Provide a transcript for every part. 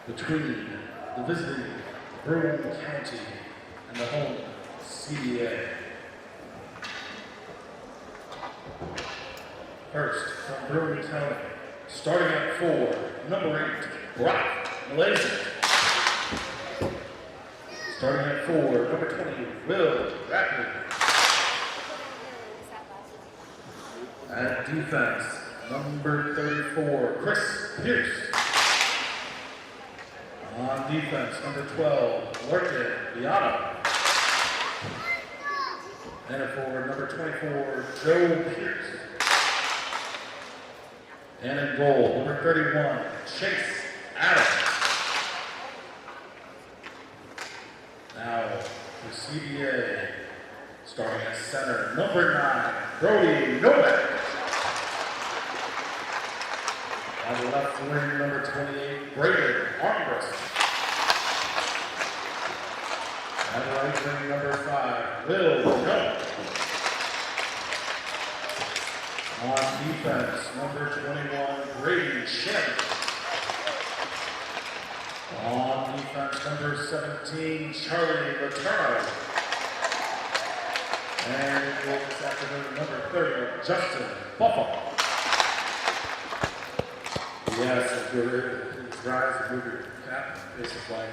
between the visiting Broome County and the home CBA. First, from Broome County, starting at 4, number 8, Brock Malaysia. Starting at 4, number 20, Will Ratley. At defense, number 34, Chris Pierce. On defense, number 12, Lurkin Biano. And for number 24, Joe Pierce. And in goal, number 31, Chase Adams. Now, for CBA, starting at center, number 9, Brody Novak. On the left wing, number 28, Braden Armbrust. On the right wing, number 5, Will Young. On defense, number 21, Brady Shen. On defense, number 17, Charlie Letourneau. And in goal this afternoon, number 30, Justin Buffalo. Yes, if you're ready to rise and move your cap, face the flag.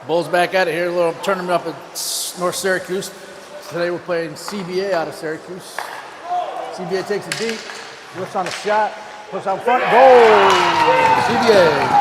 Bulls back at it here, a little tournament up at North Syracuse. Today we're playing CBA out of Syracuse. CBA takes a deep, lifts on a shot, puts out front, goal! CBA.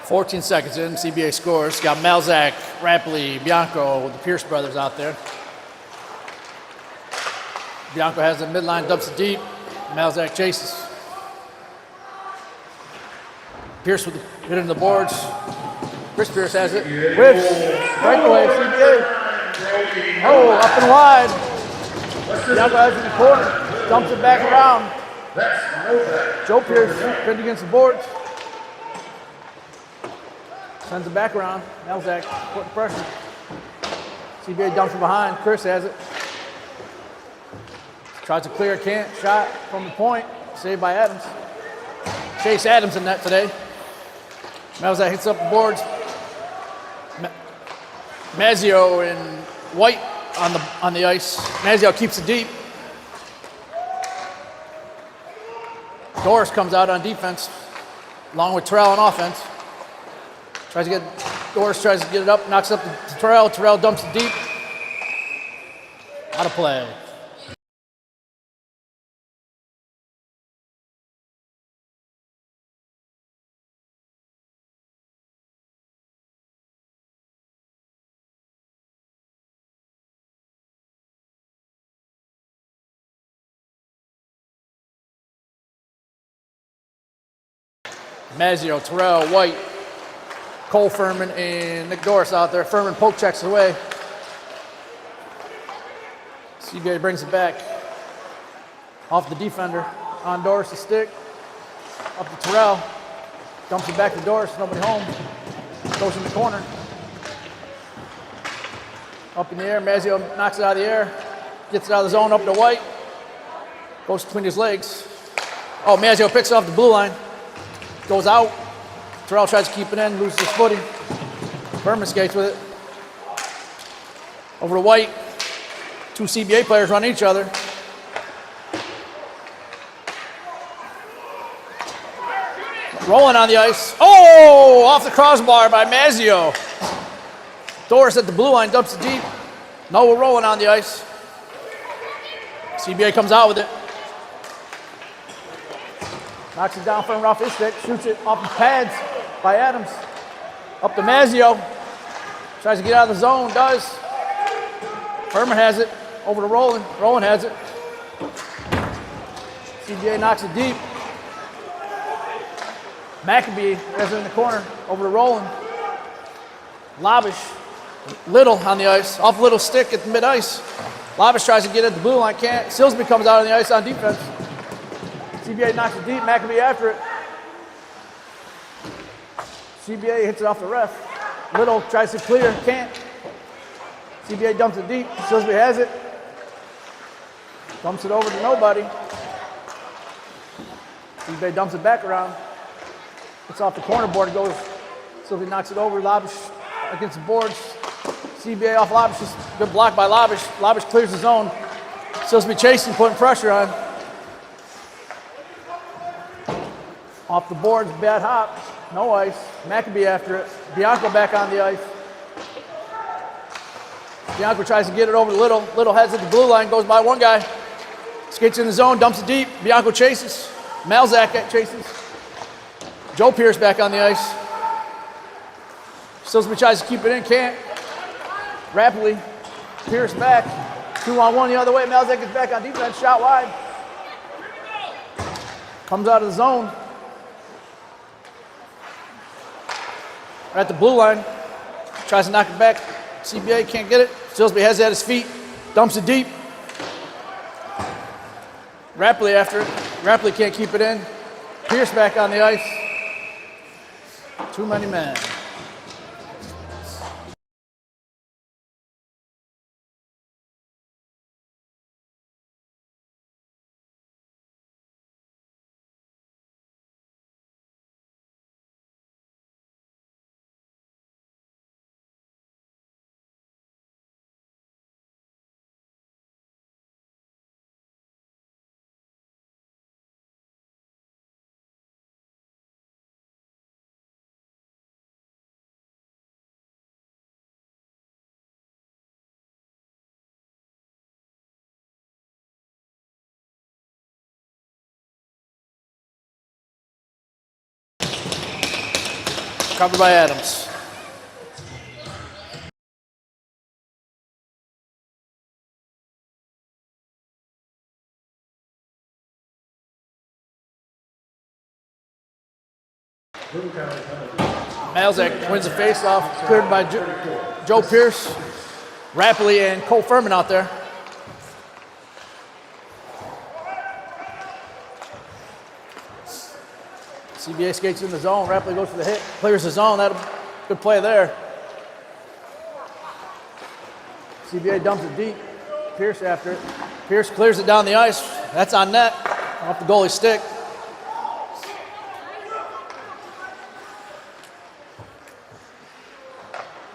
14 seconds in, CBA scores. Got Malzak, Rapley, Bianco, the Pierce brothers out there. Bianco has the midline, dumps it deep. Malzak chases. Pierce with hitting the boards. Chris Pierce has it. Whips. Breakaway, CBA. Oh, up and wide. Bianco has it in the corner. Dumps it back around. Joe Pierce pinned against the boards. Sends it back around. Malzak putting pressure. CBA dumps it behind. Chris has it. Tries to clear, can't. Shot from the point. Saved by Adams. Chase Adams in net today. Malzak hits up the boards. Mazzio and White on the ice. Mazzio keeps it deep. Doris comes out on defense, along with Terrell on offense. Doris tries to get it up, knocks up to Terrell. Terrell dumps it deep. Out of play. Mazzio, Terrell, White, Cole Furman, and Nick Doris out there. Furman poke checks away. CBA brings it back. Off the defender. On Doris' stick. Up to Terrell. Dumps it back to Doris. Nobody home. Goes in the corner. Up in the air. Mazzio knocks it out of the air. Gets it out of the zone up to White. Goes between his legs. Oh, Mazzio picks it off the blue line. Goes out. Terrell tries to keep it in, loses his footing. Furman skates with it. Over to White. Two CBA players run each other. Rolling on the ice. Oh, off the crossbar by Mazzio. Doris at the blue line, dumps it deep. No, we're rolling on the ice. CBA comes out with it. Knocks it down from off his stick, shoots it off the pads by Adams. Up to Mazzio. Tries to get out of the zone, does. Furman has it. Over to Rowland. Rowland has it. CBA knocks it deep. McAbee has it in the corner. Over to Rowland. Labish. Little on the ice. Off Little stick at the mid-ice. Labish tries to get at the blue line, can't. Silsby comes out on the ice on defense. CBA knocks it deep, McAbee after it. CBA hits it off the ref. Little tries to clear, can't. CBA dumps it deep, Silsby has it. Dumps it over to nobody. CBA dumps it back around. It's off the corner board, it goes. Silsby knocks it over, Labish against the boards. CBA off Labish, just good block by Labish. Labish clears the zone. Silsby chasing, putting pressure on. Off the boards, bad hop, no ice. McAbee after it. Bianco back on the ice. Bianco tries to get it over to Little. Little heads at the blue line, goes by one guy. Skates in the zone, dumps it deep. Bianco chases. Malzak chases. Joe Pierce back on the ice. Silsby tries to keep it in, can't. Rapidly. Pierce back. 2-on-1 the other way. Malzak gets back on defense, shot wide. Comes out of the zone. At the blue line, tries to knock it back. CBA can't get it. Silsby has it at his feet, dumps it deep. Rapley after it. Rapley can't keep it in. Pierce back on the ice. Too many men. Covered by Adams. Malzak wins the faceoff, cleared by Joe Pierce, Rapley, and Cole Furman out there. CBA skates in the zone. Rapley goes for the hit, clears the zone. That's a good play there. CBA dumps it deep. Pierce after it. Pierce clears it down the ice. That's on net, off the goalie's stick.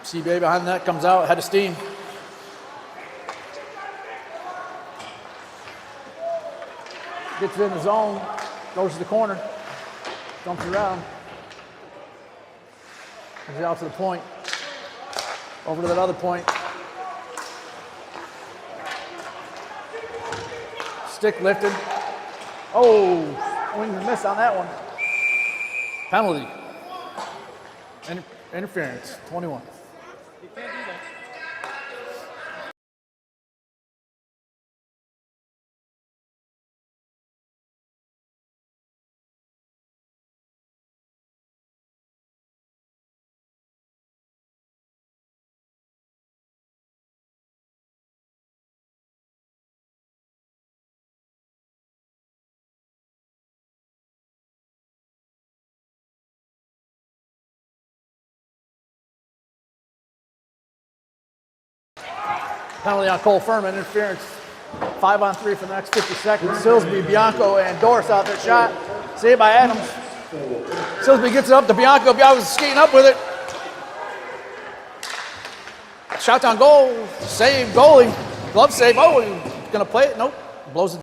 CBA behind the net, comes out, head of steam. Gets it in the zone, goes to the corner, dumps it around. Comes out to the point, over to that other point. Stick lifted. Oh, swing and miss on that one. Penalty. Interference, 21. You can't do that. Penalty on Cole Furman, interference. 5-on-3 for the next 50 seconds. Silsby, Bianco, and Doris out there. Shot. Saved by Adams. Silsby gets it up to Bianco. Bianco's skating up with it. Shot on goal. Save, goalie. Glove save. Oh, he's going to play it. Nope. Blows it.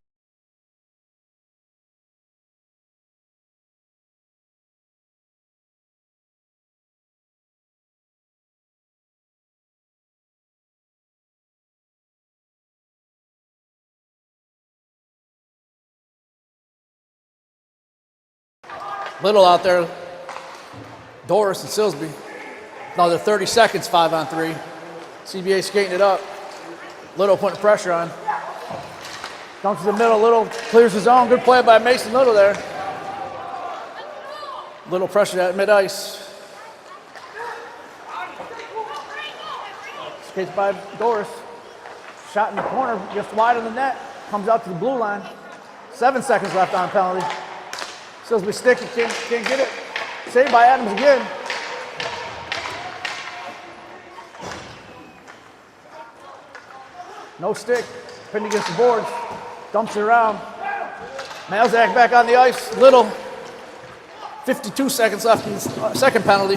Little out there, Doris and Silsby. Another 30 seconds, 5-on-3. CBA skating it up. Little putting pressure on. Comes to the middle, Little clears his zone. Good play by Mason Little there. Little pressure at mid-ice. Skates by Doris. Shot in the corner, just wide of the net. Comes out to the blue line. 7 seconds left on penalty. Silsby stick, can't get it. Saved by Adams again. No stick, pinned against the boards. Dumps it around. Malzak back on the ice. Little. 52 seconds left in the second penalty.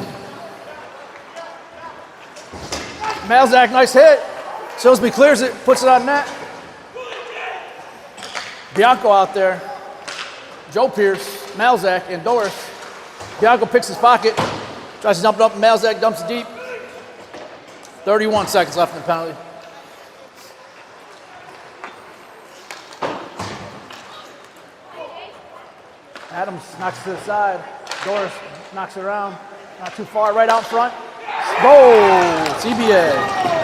Malzak, nice hit. Silsby clears it, puts it on net. Bianco out there. Joe Pierce, Malzak, and Doris. Bianco picks his pocket, tries to dump it up, and Malzak dumps it deep. 31 seconds left in the penalty. Adams knocks it to the side. Doris knocks it around. Not too far, right out front. Goal! CBA.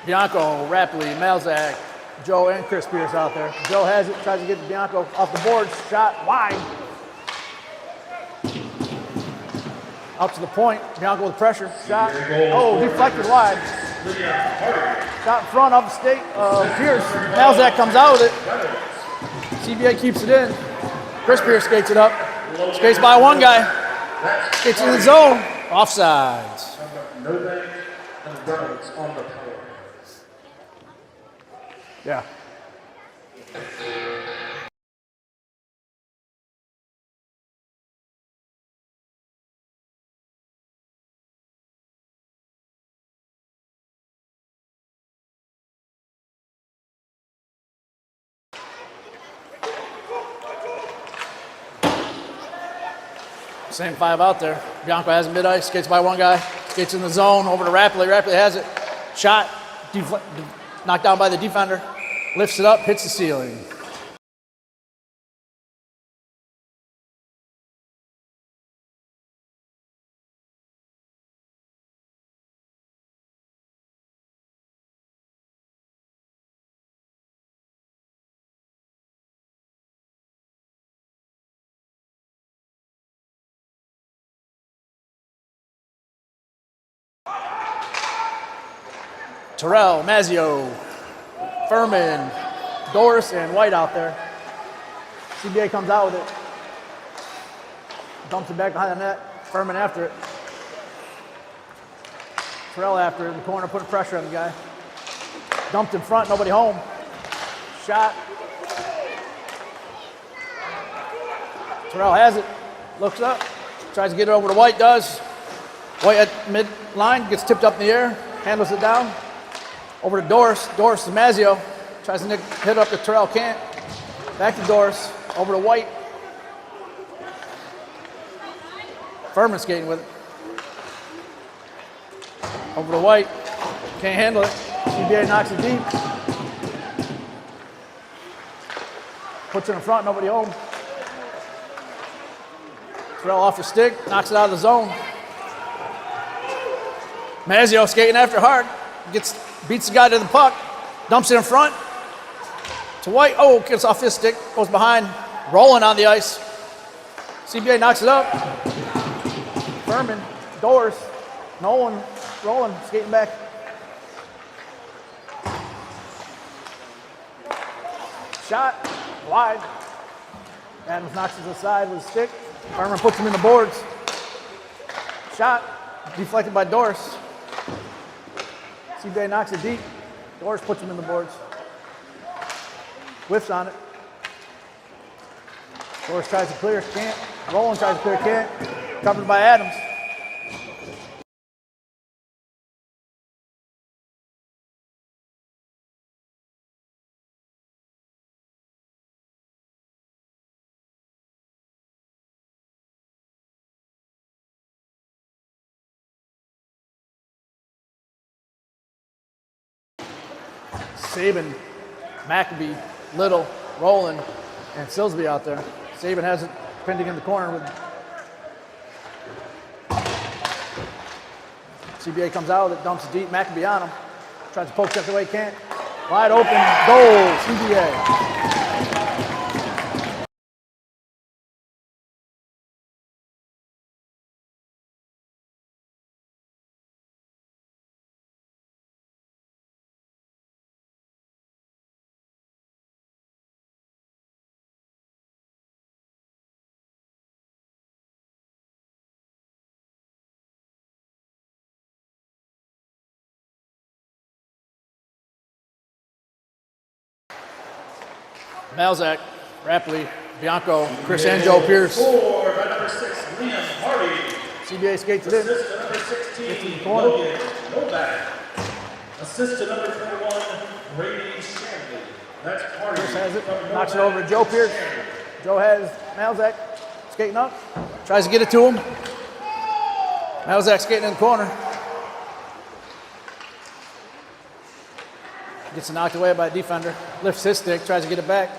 Bianco, Rapley, Malzak, Joe, and Chris Pierce out there. Joe has it, tries to get Bianco off the boards. Shot wide. Out to the point. Bianco with pressure. Shot. Oh, deflected wide. Shot in front of the stick. Pierce. Malzak comes out with it. CBA keeps it in. Chris Pierce skates it up. Skates by one guy. Skates in the zone. Offsides. Novak and Reynolds on the power. Yeah. Same 5 out there. Bianco has mid-ice, skates by one guy, skates in the zone, over to Rappley. Rappley has it. Shot, knocked down by the defender. Lifts it up, hits the ceiling. Terrell, Mazzio, Furman, Doris, and White out there. CBA comes out with it. Dumps it back behind the net. Furman after it. Terrell after it in the corner, putting pressure on the guy. Dumped in front, nobody home. Shot. Terrell has it. Looks up. Tries to get it over to White, does. White at mid-line, gets tipped up in the air. Handles it down. Over to Doris. Doris to Mazzio. Tries to hit up to Terrell, can't. Back to Doris. Over to White. Furman skating with it. Over to White. Can't handle it. CBA knocks it deep. Puts it in front, nobody home. Terrell off the stick, knocks it out of the zone. Mazzio skating after hard. Beats the guy to the puck. Dumps it in front. To White. Oh, gets off his stick. Goes behind. Rolling on the ice. CBA knocks it up. Furman. Doors. Nolan. Rolling. Skating back. Shot. Wide. Adams knocks it to the side with a stick. Furman puts him in the boards. Shot. Deflected by Doris. CBA knocks it deep. Doris puts him in the boards. Whiffs on it. Doris tries to clear, can't. Roland tries to clear, can't. Covered by Adams. Saban, Maccabee, Little, Roland, and Silsby out there. Saban has it pending in the corner with CBA comes out with it, dumps it deep, Maccabee on him. Tries to poke check away, can't. Wide open, goal, CBA. Malzak, Rapley, Bianco, Chris Anjo, Pierce. Four by number 6, Liam Hardy. CBA skates it in. Assist to number 16, Gets in the corner. Logan Novak. Assist to number 21, Brady Shanley. That's Hardy. Pierce has it, From knocks it Novak over to Joe Pierce. Shanley. Joe has Malzak skating up, tries to get it to him. Malzak skating in the corner. Gets it knocked away by a defender. Lifts his stick, tries to get it back.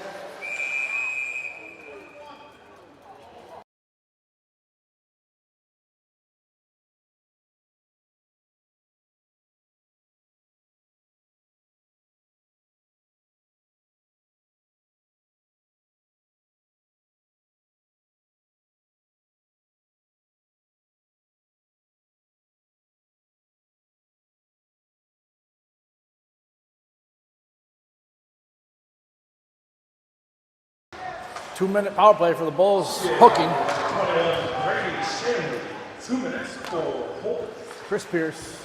Two-minute power play for the Bulls. Hooking. 21, Brady Shanley. 2 minutes for Holt. Chris Pierce.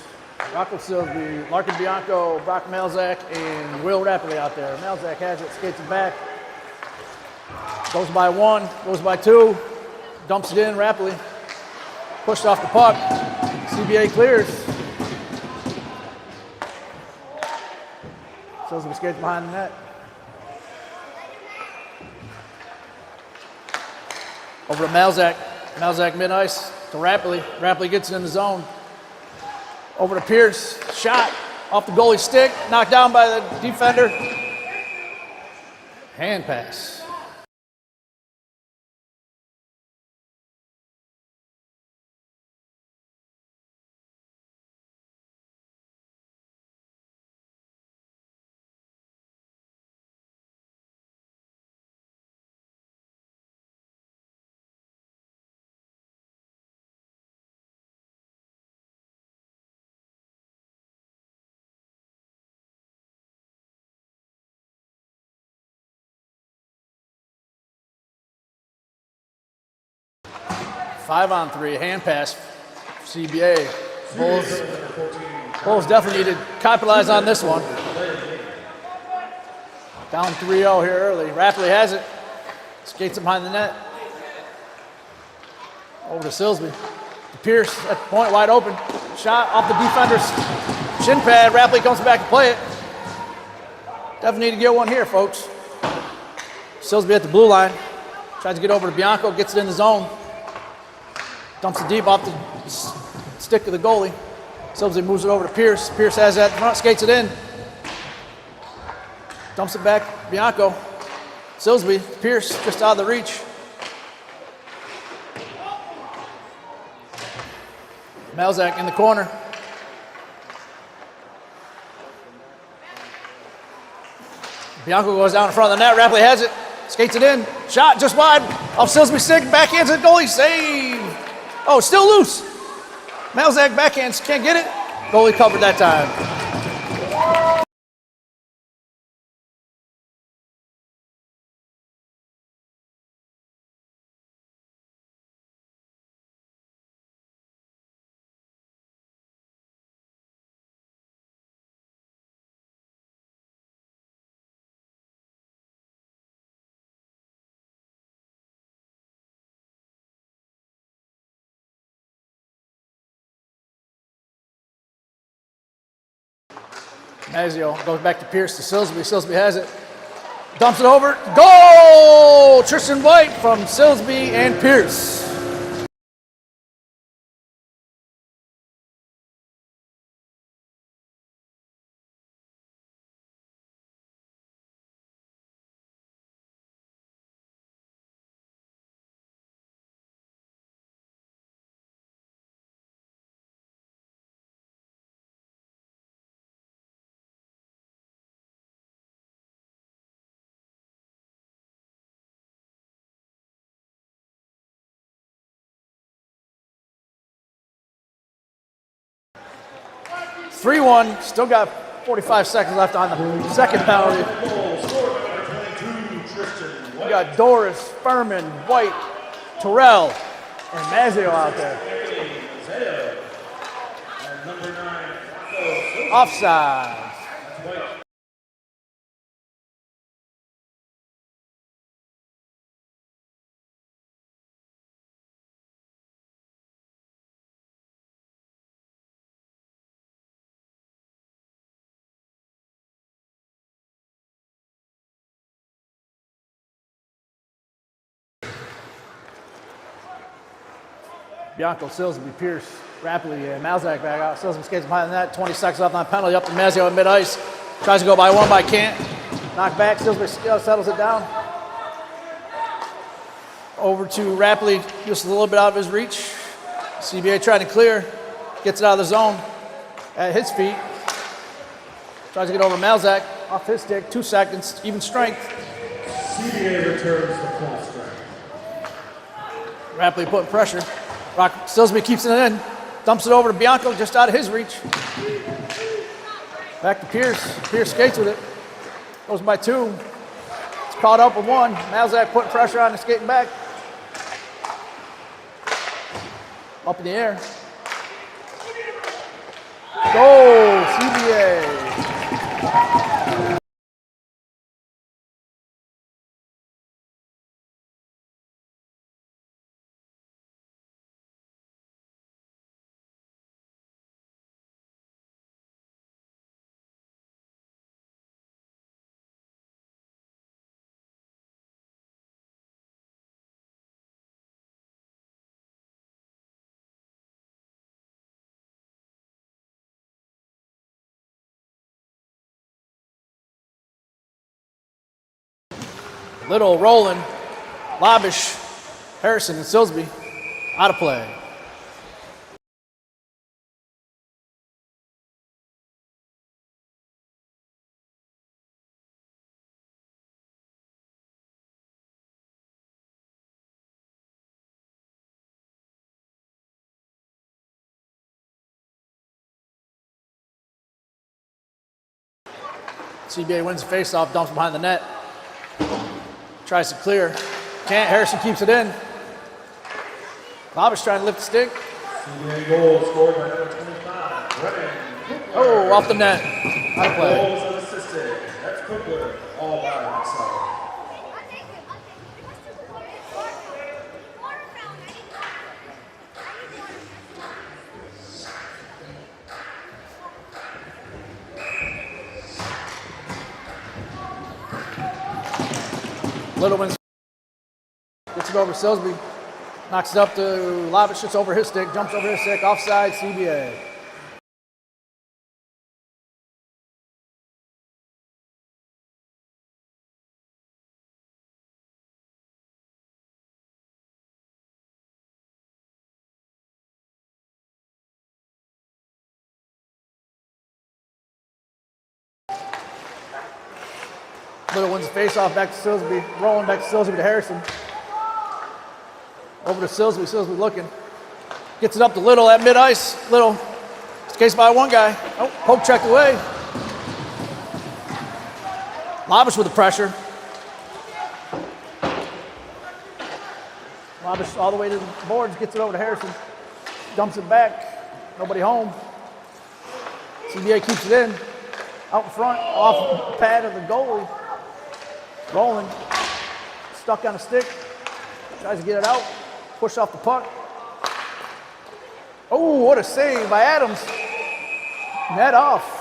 Rocco Silsby, Larkin Bianco, Brock Malzak, and Will Rapley out there. Malzak has it, skates it back. Goes by one, goes by two, dumps it in, Rapley. Pushed off the puck. CBA clears. Silsby skates behind the net. Over to Malzak. Malzak mid-ice to Rapley. Rapley gets it in the zone. Over to Pierce. Shot off the goalie's stick. Knocked down by the defender. Hand pass. Five on three, hand pass, CBA. Bulls definitely need to capitalize on this one. Down 3-0 here early. Rapley has it. Skates it behind the net. Over to Silsby. To Pierce at the point, wide open. Shot off the defender's shin pad. Rapley comes back to play it. Definitely need to get one here, folks. Silsby at the blue line. Tries to get over to Bianco, gets it in the zone. Dumps it deep off the stick of the goalie. Silsby moves it over to Pierce. Pierce has that in front, skates it in. Dumps it back, Bianco. Silsby, Pierce, just out of the reach. Malzak in the corner. Bianco goes down in front of the net. Rapley has it. Skates it in. Shot just wide. Off Silsby's stick. Backhands the goalie. Save. Oh, still loose. Malzak backhands. Can't get it. Goalie covered that time. Mazio goes back to Pierce to Silsby. Silsby has it. Dumps it over. Goal! Tristan White from Silsby and Pierce. (3-1). Still got 45 seconds left on the second penalty. We got Doris, Furman, White, Terrell, and Mazio out there. Offside. Bianco, Silsby, Pierce, Rapley, and Malzak back out. Silsby skates behind the net. 20 seconds left on penalty. Up to Mazio at mid-ice. Tries to go by one, but can't. Knocked back. Silsby settles it down. Over to Rapley, just a little bit out of his reach. CBA trying to clear. Gets it out of the zone at his feet. Tries to get over Malzak. Off his stick. 2 seconds. Even strength. CBA returns to full strength. Rapley putting pressure. Silsby keeps it in, dumps it over to Bianco, just out of his reach. Back to Pierce. Pierce skates with it. Goes by 2. It's caught up with 1. Malzak putting pressure on and skating back. Up in the air. Goal, CBA. Little rolling, Labish, Harrison, and Silsby out of play. CBA wins the faceoff, dumps behind the net. Tries to clear. Can't. Harrison keeps it in. Labish trying to lift the stick. CBA goal scored by number 25. Redding. Oh, off the net. Out of play. Goals unassisted. That's Cookler all by himself. Little wins. Gets it over Silsby. Knocks it up to Lavish. It's over his stick. Jumps over his stick. Offside, CBA. Little wins the face-off back to Silsby. Rolling back to Silsby to Harrison. Over to Silsby. Silsby looking. Gets it up to Little at mid-ice. Little. It's cased by one guy. Oh, poke checked away. Lavish with the pressure. Lavish all the way to the boards. Gets it over to Harrison. Dumps it back. Nobody home. CBA keeps it in. Out in front. Off the pad of the goalie. Rolling, stuck on a stick, tries to get it out, push off the puck. Oh, what a save by Adams. Net off.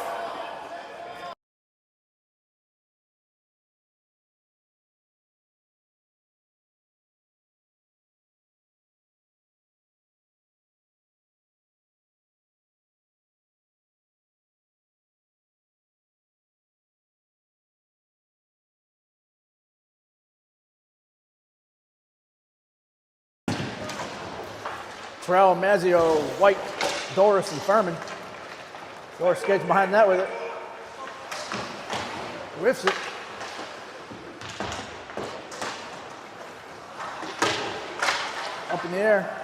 Terrell, Mazzio, White, Doris, and Furman. Doris skates behind that with it. Whiffs it. Up in the air.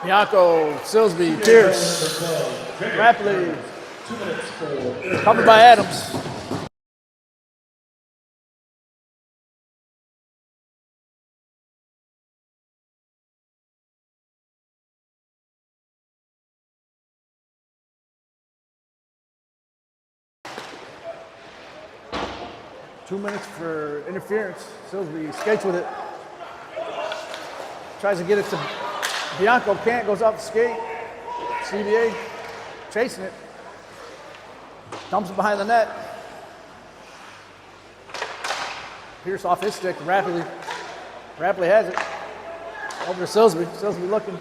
Bianco, Silsby, Pierce, rapidly covered by Adams. Two minutes for interference. Silsby skates with it. Tries to get it to Bianco, can't, goes off the skate. CBA chasing it. Dumps it behind the net. Pierce off his stick, rapidly has it. Over to Silsby. Silsby looking.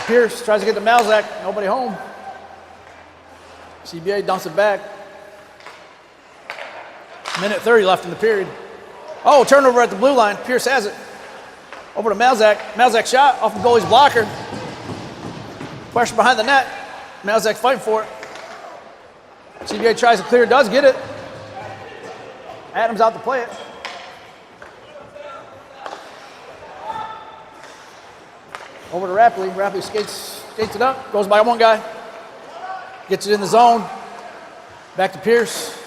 Pierce tries to get to Malzak. Nobody home. CBA dumps it back. Minute 30 left in the period. Oh, turnover at the blue line. Pierce has it. Over to Malzak. Malzak shot off the goalie's blocker. Pressure behind the net. Malzak fighting for it. CBA tries to clear, does get it. Adams out to play it. Over to Rapley. Rapley skates it up. Goes by one guy. Gets it in the zone. Back to Pierce.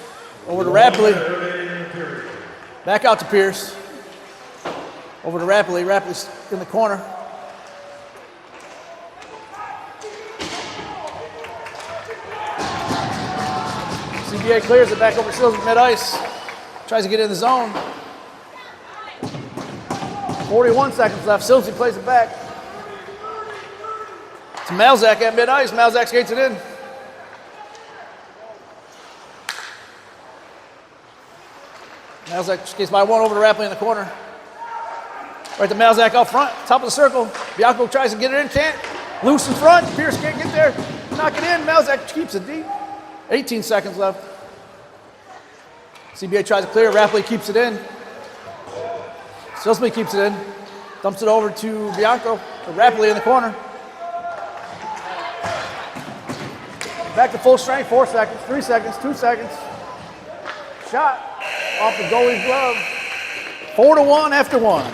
Over to Rapley. Back out to Pierce. Over to Rapley. Rapley's in the corner. CBA clears it back over to Sills mid-ice. Tries to get in the zone. 41 seconds left. Silsey plays it back. To Malzak at mid-ice. Malzak skates it in. Malzak skates by one over to Rapley in the corner. Right to Malzak out front, top of the circle. Bianco tries to get it in, can't. Loose in front. Pierce can't get there. Knock it in. Malzak keeps it deep. 18 seconds left. CBA tries to clear. Rapley keeps it in. Silsby keeps it in. Dumps it over to Bianco. To Rapley in the corner. Back to full strength. 4 seconds. 3 seconds. 2 seconds. Shot off the goalie's glove. 4-1 after one.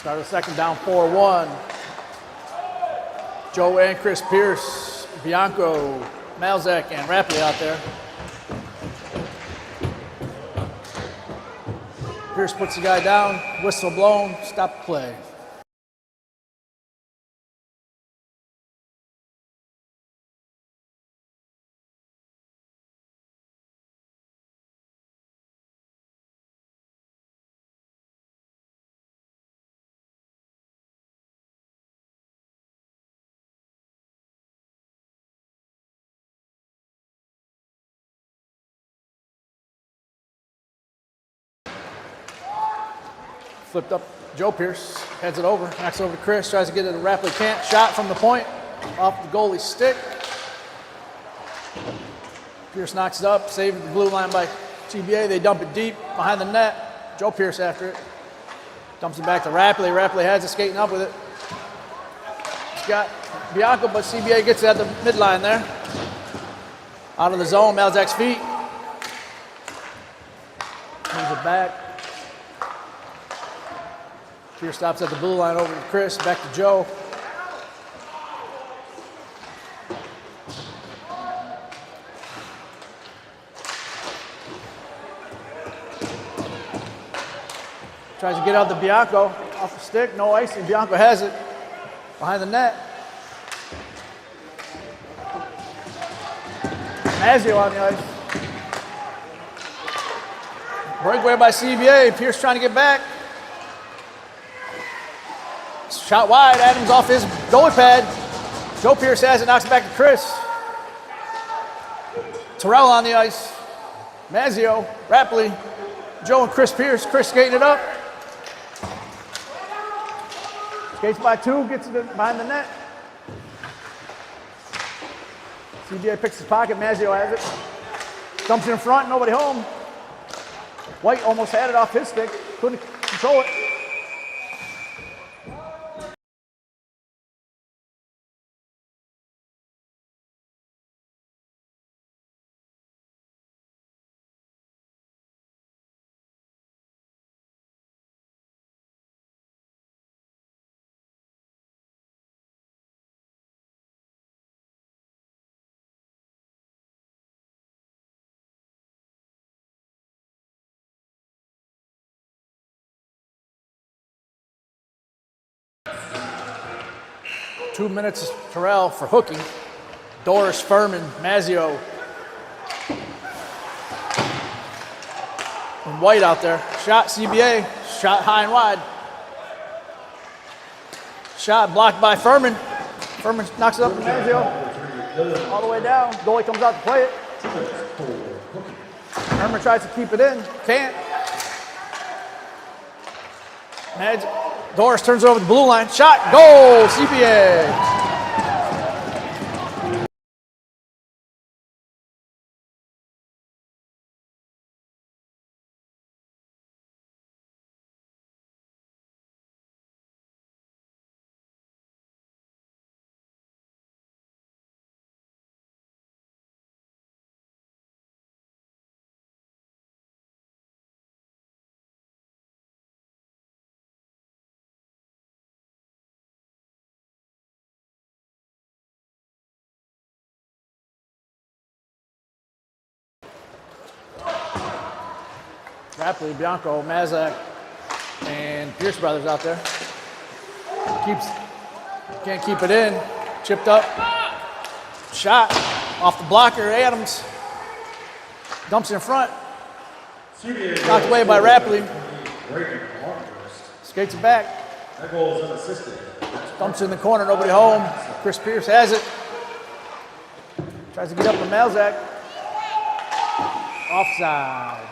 Start of the second, down 4-1. Joe and Chris Pierce, Bianco, Malzak, and Rapley out there. Pierce puts the guy down, whistle blown, stop the play. Flipped up, Joe Pierce heads it over, knocks it over to Chris, tries to get it to Rapley, can't. Shot from the point, off the goalie's stick. Pierce knocks it up, saved the blue line by CBA. They dump it deep behind the net. Joe Pierce after it. Dumps it back to Rapley. Rapley has it, skating up with it. He's got Bianco, but CBA gets it at the midline there. Out of the zone, Malzak's feet. Moves it back. Pierce stops at the blue line over to Chris, back to Joe. Tries to get out the Bianco off the stick, no icing. Bianco has it behind the net. Mazio on the ice. Breakaway by CBA. Pierce trying to get back. Shot wide, Adams off his goalie pad. Joe Pierce has it, knocks it back to Chris. Terrell on the ice. Mazio, Rapley, Joe and Chris Pierce. Chris skating it up. Skates by two, gets it behind the net. CBA picks his pocket, Mazio has it. Dumps it in front, nobody home. White almost had it off his stick, couldn't control it. Two minutes, Terrell for hooking. Doris, Furman, Mazio. And White out there. Shot, CBA. Shot high and wide. Shot blocked by Furman. Furman knocks it up to Mazio. All the way down. Goalie comes out to play it. Furman tries to keep it in. Can't. Doris turns it over the blue line. Shot, goal, CBA. Rapley, Bianco, Mazak, and Pierce brothers out there. Can't keep it in. Chipped up. Shot off the blocker. Adams dumps it in front. Knocked away by Rapley. Skates it back. That goal is unassisted. Dumps it in the corner. Nobody home. Chris Pierce has it. Tries to get up to Malzak. Offside.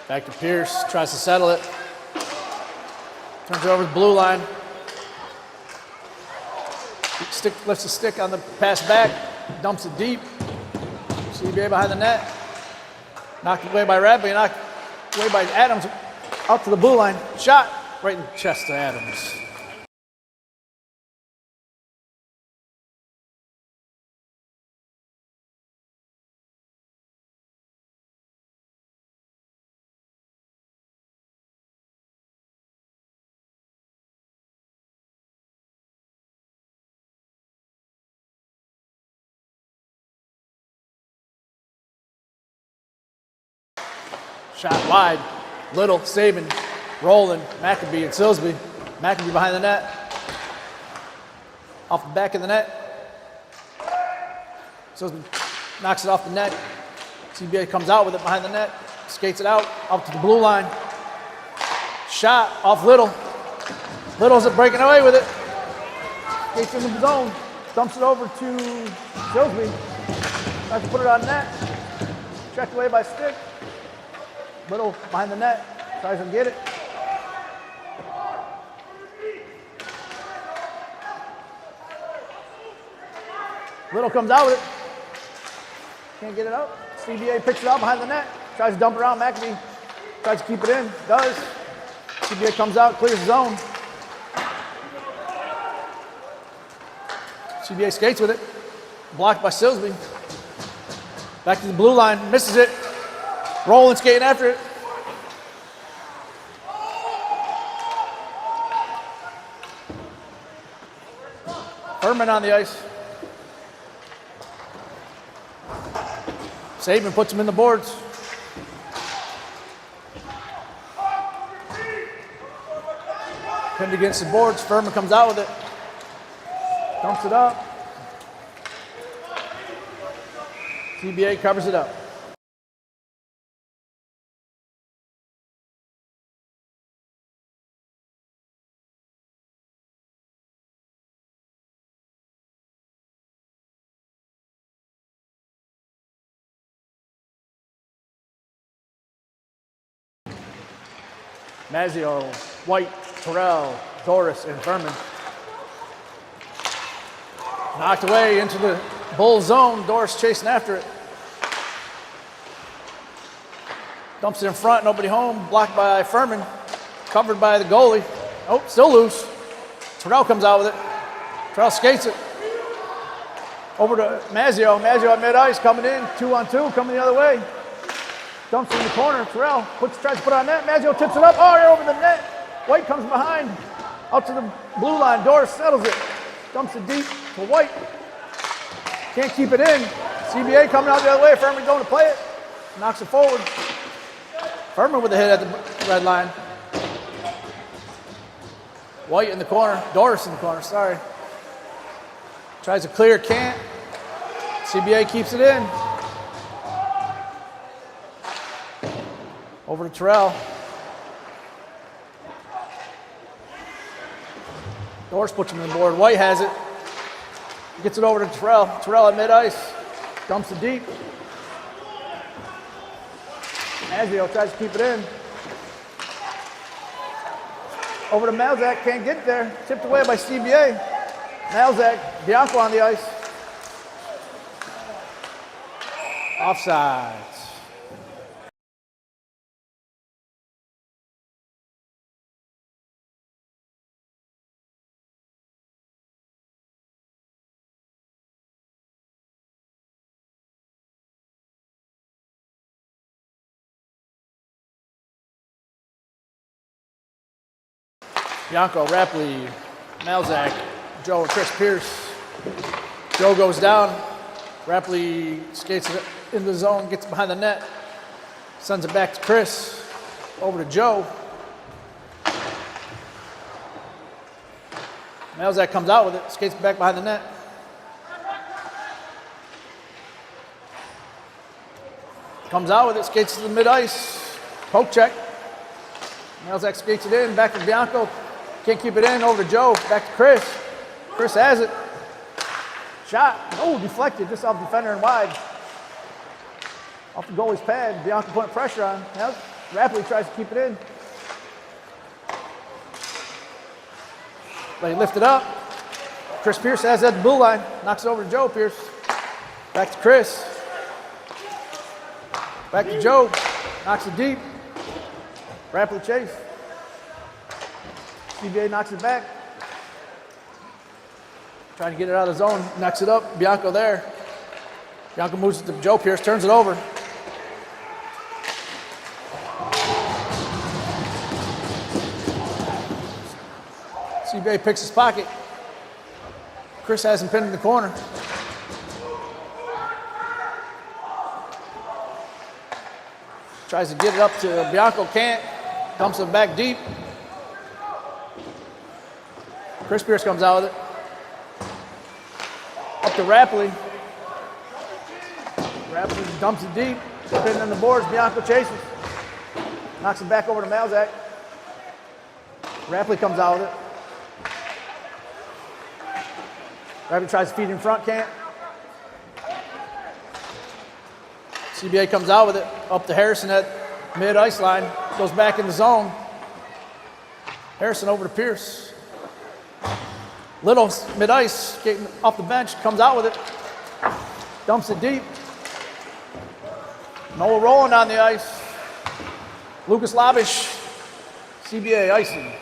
Back to Pierce, tries to settle it. Turns it over the blue line. Lifts the stick on the pass back, dumps it deep. CBA behind the net. Knocked away by Radley, knocked away by Adams. Out to the blue line. Shot right in the chest to Adams. Shot wide. Little, Saban, Rowland, McAbee, and Silsby. McAbee behind the net. Off the back of the net. Silsby knocks it off the net. CBA comes out with it behind the net. Skates it out to the blue line. Shot off Little. Little's breaking away with it. Skates into the zone. Dumps it over to Silsby. Tries to put it on net. Checked away by Stick. Little behind the net, tries to get it. Little comes out with it. Can't get it out. CBA picks it out behind the net, tries to dump it around. McAfee tries to keep it in, does. CBA comes out, clears the zone. CBA skates with it, blocked by Silsby. Back to the blue line, misses it. Rolling, skating after it. Furman on the ice. Saban puts him in the boards. Pinned against the boards. Furman comes out with it. Dumps it up. CBA covers it up. Mazzio, White, Terrell, Doris, and Furman. Knocked away into the Bull zone. Doris chasing after it. Dumps it in front, nobody home. Blocked by Furman. Covered by the goalie. Oh, still loose. Terrell comes out with it. Terrell skates it. Over to Mazzio. Mazzio at mid-ice, coming in. 2-on-2, coming the other way. Dumps it in the corner. Terrell tries to put it on net. Mazzio tips it up. Oh, you're over the net. White comes behind. Out to the blue line. Doris settles it. Dumps it deep to White. Can't keep it in. CBA coming out the other way. Furman going to play it. Knocks it forward. Furman with a hit at the red line. White in the corner. Doris in the corner, sorry. Tries to clear, can't. CBA keeps it in. Over to Terrell. Doris puts him on the board. White has it. Gets it over to Terrell. Terrell at mid-ice. Dumps it deep. Mazzio tries to keep it in. Over to Malzak. Can't get there. Tipped away by CBA. Malzak. Bianco on the ice. Offsides. Bianco, Rapley, Malzak, Joe, and Chris Pierce. Joe goes down. Rapley skates it in the zone, gets behind the net, sends it back to Chris. Over to Joe. Malzak comes out with it, skates back behind the net. Comes out with it, skates to the mid-ice. Poke check. Malzak skates it in, back to Bianco. Can't keep it in, over to Joe, back to Chris. Chris has it. Shot, oh, deflected, just off the defender and wide. Off the goalie's pad, Bianco putting pressure on. Now, Rapley tries to keep it in. They lift it up. Chris Pierce has it at the blue line, knocks it over to Joe Pierce. Back to Chris. Back to Joe. Knocks it deep. Rapidly chase. CBA knocks it back. Trying to get it out of the zone. Knocks it up. Bianco there. Bianco moves it to Joe Pierce. Turns it over. CBA picks his pocket. Chris has him pinned in the corner. Tries to get it up to Bianco, can't. Dumps it back deep. Chris Pierce comes out with it. Up to Rapley. Rapley dumps it deep. Pinned on the boards. Bianco chases. Knocks it back over to Malzak. Rapley comes out with it. Rapley tries to feed in front, can't. CBA comes out with it, up to Harrison at mid-ice line, goes back in the zone. Harrison over to Pierce. Little mid-ice, getting off the bench, comes out with it, dumps it deep. Noah rolling on the ice. Lucas Labish, CBA icing.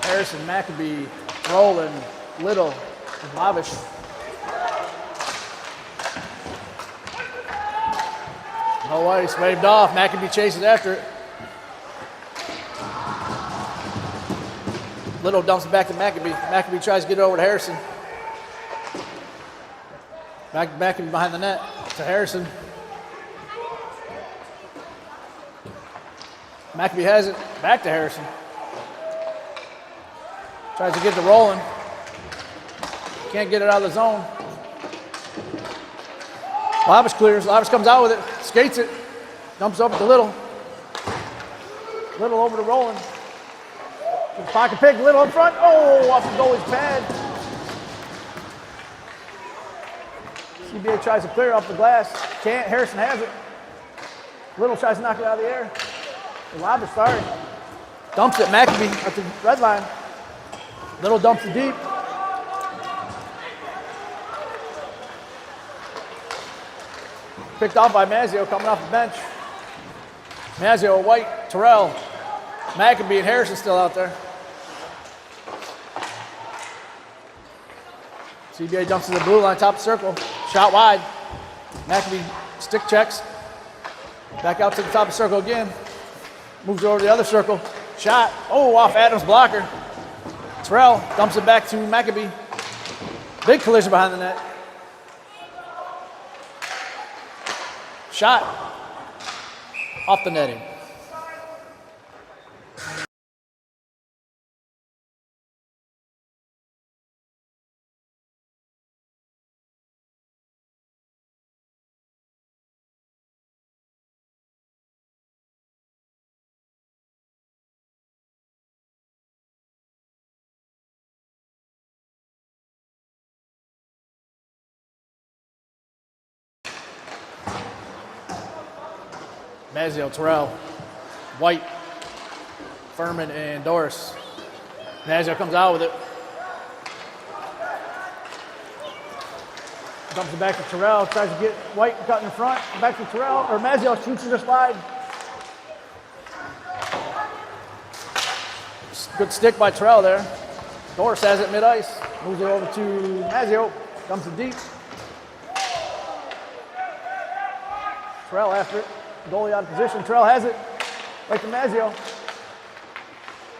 Harrison, Maccabee, rolling, Little, Lavish. No ice, waved off. Maccabee chases after it. Little dumps it back to Maccabee. Maccabee tries to get it over to Harrison. Maccabee behind the net to Harrison. Maccabee has it, back to Harrison. Tries to get the rolling. Can't get it out of the zone. Lavish clears. Lavish comes out with it. Skates it. Dumps over to Little. Little over to Roland. Pocket pick. Little in front. Oh, off the goalie's pad. CBA tries to clear off the glass. Can't. Harrison has it. Little tries to knock it out of the air. Lavish, sorry. Dumps it. Maccabee at the red line. Little dumps it deep. Picked off by Mazzio coming off the bench. Mazzio, White, Terrell, Maccabee, and Harrison still out there. CBA dumps to the blue line, top of the circle. Shot wide. Maccabee stick checks. Back out to the top of the circle again. Moves over to the other circle. Shot. Oh, off Adams' blocker. Terrell dumps it back to Maccabee. Big collision behind the net. Shot off the netting. Mazzio, Terrell, White, Furman, and Doris. Mazzio comes out with it. Dumps it back to Terrell, tries to get White cut in front. Back to Terrell, or Mazzio shoots it just wide. Good stick by Terrell there. Doris has it mid-ice. Moves it over to Mazzio. Dumps it deep. Terrell after it. Goalie out of position. Terrell has it. Right to Mazzio.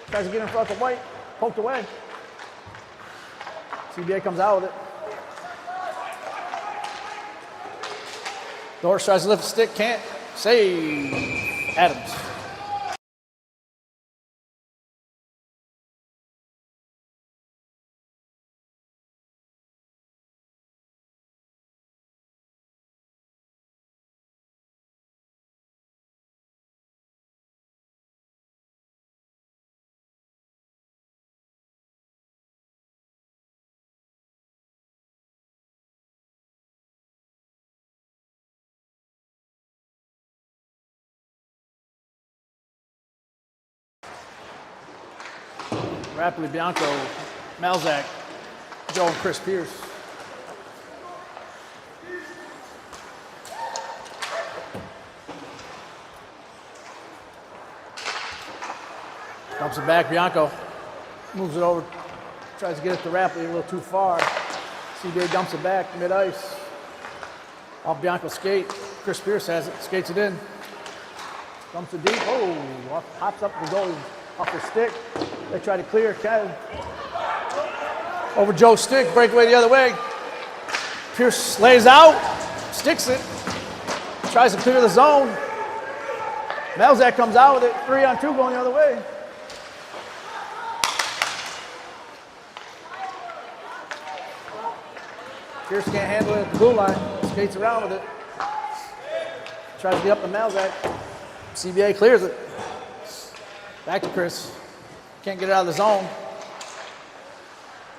Tries to get in front of White. Poked away. CBA comes out with it. Doris tries to lift the stick. Can't. Save. Adams. Rapidly Bianco, Malzak, Joe, and Chris Pierce. Dumps it back, Bianco moves it over, tries to get it to Rapley a little too far. CBA dumps it back, mid-ice. Off Bianco's skate, Chris Pierce has it, skates it in. Dumps it deep, oh, hops up the goalie off the stick. They try to clear, over Joe's stick, breakaway the other way. Pierce lays out, sticks it, tries to clear the zone. Malzak comes out with it, 3-on-2 going the other way. Pierce can't handle it at the blue line, skates around with it. Tries to get up to Malzak. CBA clears it. Back to Chris. Can't get it out of the zone.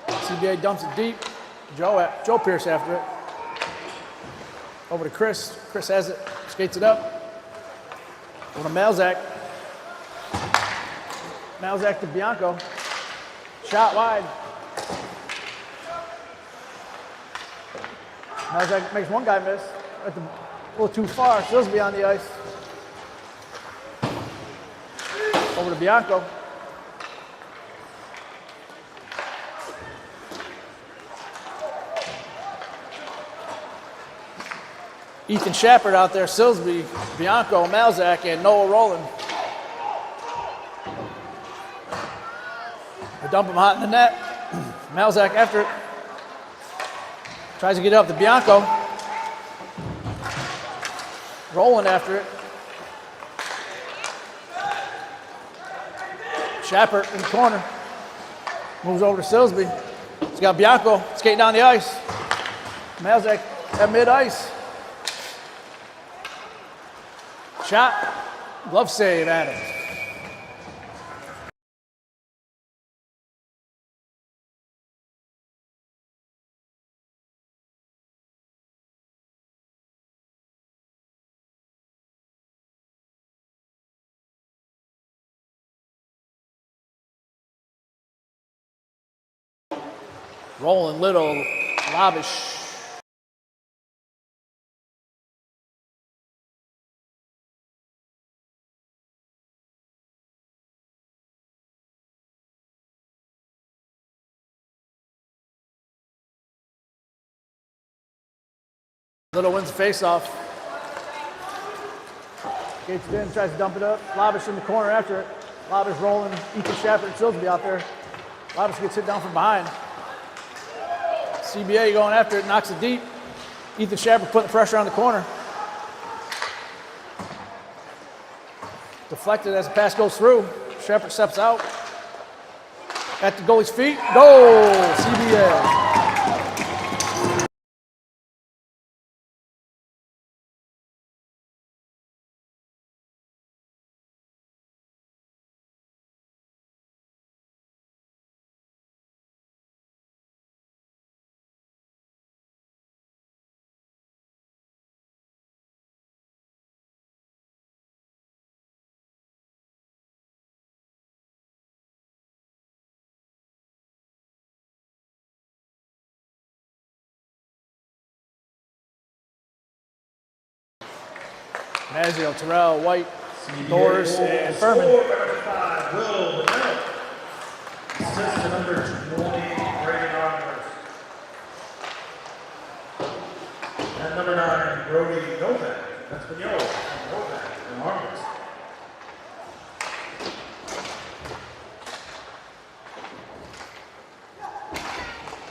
CBA dumps it deep. Joe Pierce after it. Over to Chris. Chris has it, skates it up. Over to Malzak. Malzak to Bianco. Shot wide. Malzak makes one guy miss. A little too far. Silsby on the ice. Over to Bianco. Ethan Shepard out there, Silsby, Bianco, Malzak, and Noah Rowland. They dump him hot in the net. Malzak after it. Tries to get up to Bianco. Rowland after it. Shepard in the corner. Moves over to Silsby. He's got Bianco skating down the ice. Malzak at mid-ice. Shot. Glove save, Adams. Rolling Little, Lavish. Little wins the face-off. Gates it in, tries to dump it up. Lavish in the corner after it. Lavish rolling, Ethan Shepard and Silsby out there. Lavish gets hit down from behind. CBA going after it, knocks it deep. Ethan Shepard putting the pressure on the corner. Deflected as the pass goes through. Shepard steps out. At the goalie's feet. Goal, CBA. Mazzio, Terrell, White, Norris, and Furman. Number 5, Will Bennett. Assist to number 20, Brandon Armour. And number 9, Brody Novak. That's Vigneault, Novak, and Armour.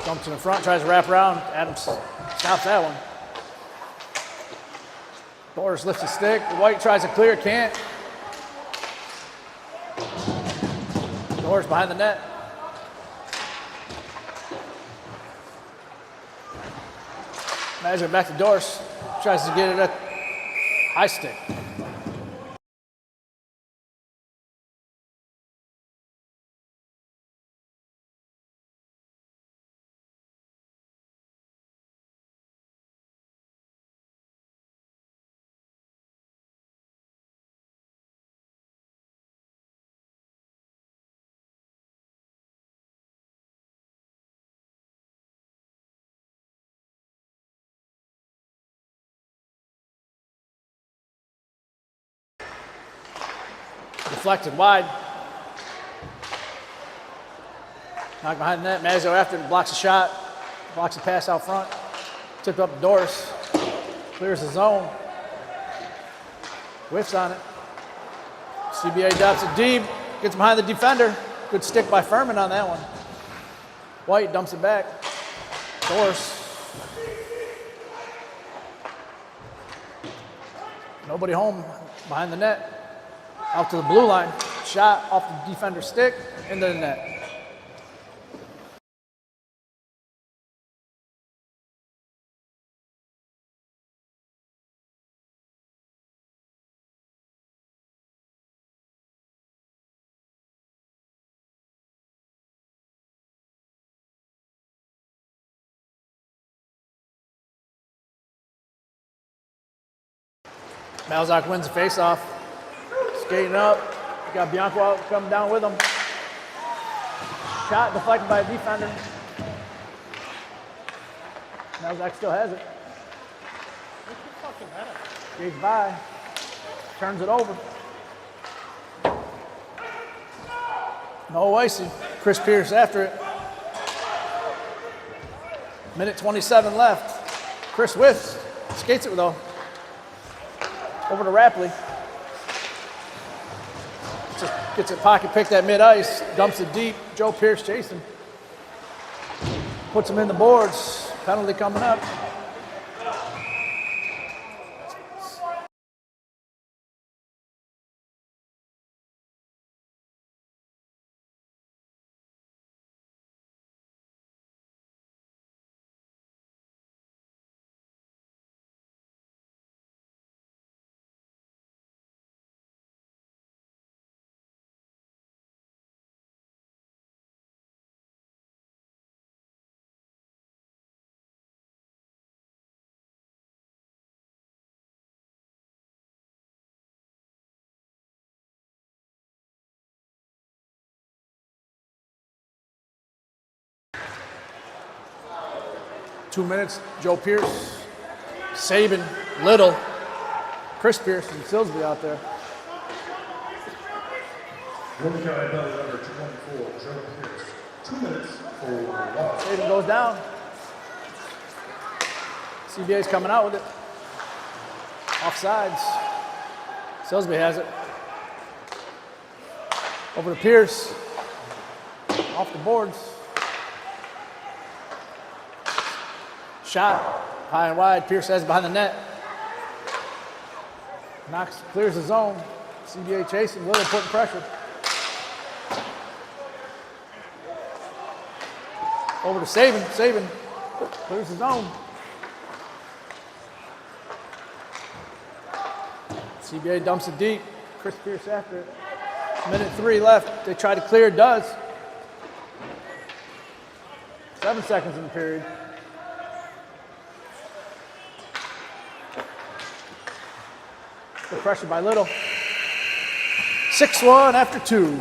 Jumps in the front, tries to wrap around. Adams stops that one. Norris lifts the stick. White tries to clear, can't. Norris behind the net. Imagine back to Doris. Tries to get it at high stick. deflected wide. Knocked behind the net. Mazzo after it, blocks a shot, blocks a pass out front. Tipped up Doris. Clears the zone. Whiffs on it. CBA drops it deep. Gets behind the defender. Good stick by Furman on that one. White dumps it back. Doris. Nobody home behind the net. Out to the blue line. Shot off the defender's stick into the net. Malzahn wins the faceoff. Skating up. Got Bianco out, coming down with him. Shot deflected by a defender. Malzahn still has it. Skates by. Turns it over. No icing. Chris Pierce after it. Minute 27 left. Chris whiffs. Skates it though. Over to Rapley. Just gets it pocket picked at mid-ice. Dumps it deep. Joe Pierce chasing. Puts him in the boards. Penalty coming up. Two minutes, Joe Pierce, Saban, Little, Chris Pierce, and Silsby out there. Roman County Bell number 24, Joe Pierce. 2 minutes for loss. Saban goes down. CBA's coming out with it. Offsides. Silsby has it. Over to Pierce. Off the boards. Shot, high and wide. Pierce has it behind the net. Knox clears the zone. CBA chasing, Little putting pressure. Over to Saban. Saban clears the zone. CBA dumps it deep. Chris Pierce after it. Minute 3 left. They try to clear, does. 7 seconds in the period. Good pressure by Little. 6-1 after 2.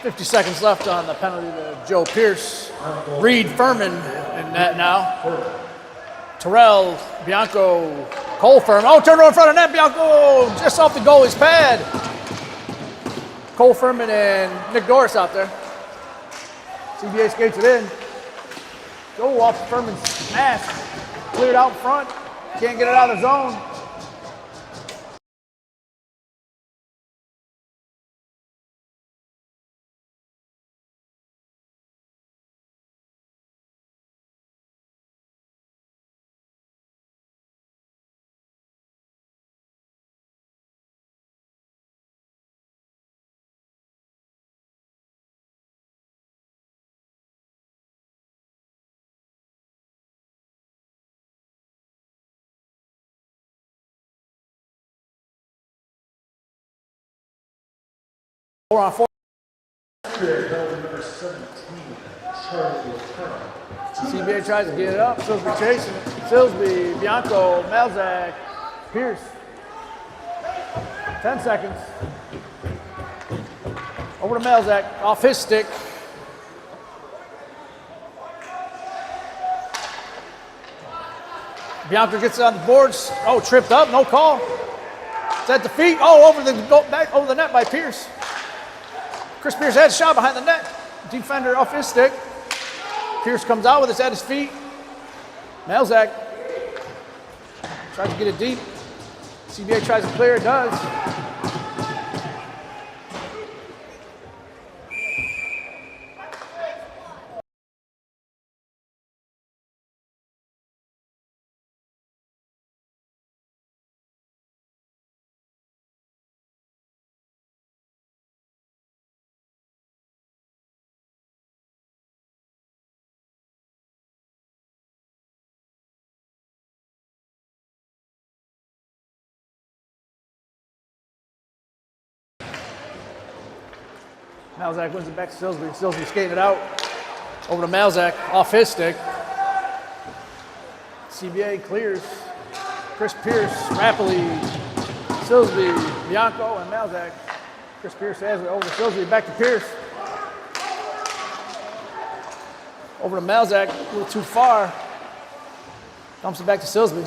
50 seconds left on the penalty to Joe Pierce. Reed Furman in net now. Terrell, Bianco, Cole Furman. Oh, turned over in front of net. Bianco just off the goalie's pad. Cole Furman and Nick Doris out there. CBA skates it in. Go off Furman's mask. Cleared out in front. Can't get it out of the zone. Four on four. Penalty number 17, Charlie O'Connor. CBA tries to get it up. Silsby chasing it. Silsby, Bianco, Malzak, Pierce. 10 seconds. Over to Malzak, off his stick. Bianco gets it on the boards. Oh, tripped up, no call. It's at the feet. Oh, back over the net by Pierce. Chris Pierce had a shot behind the net. Defender off his stick. Pierce comes out with it at his feet. Malzak tries to get it deep. CBA tries to clear, it does. Malzak wins it back to Silsby. Silsby skating it out. Over to Malzak, off his stick. CBA clears. Chris Pierce, Rappley, Silsby, Bianco, and Malzak. Chris Pierce has it over to Silsby, back to Pierce. Over to Malzak, a little too far. Dumps it back to Silsby.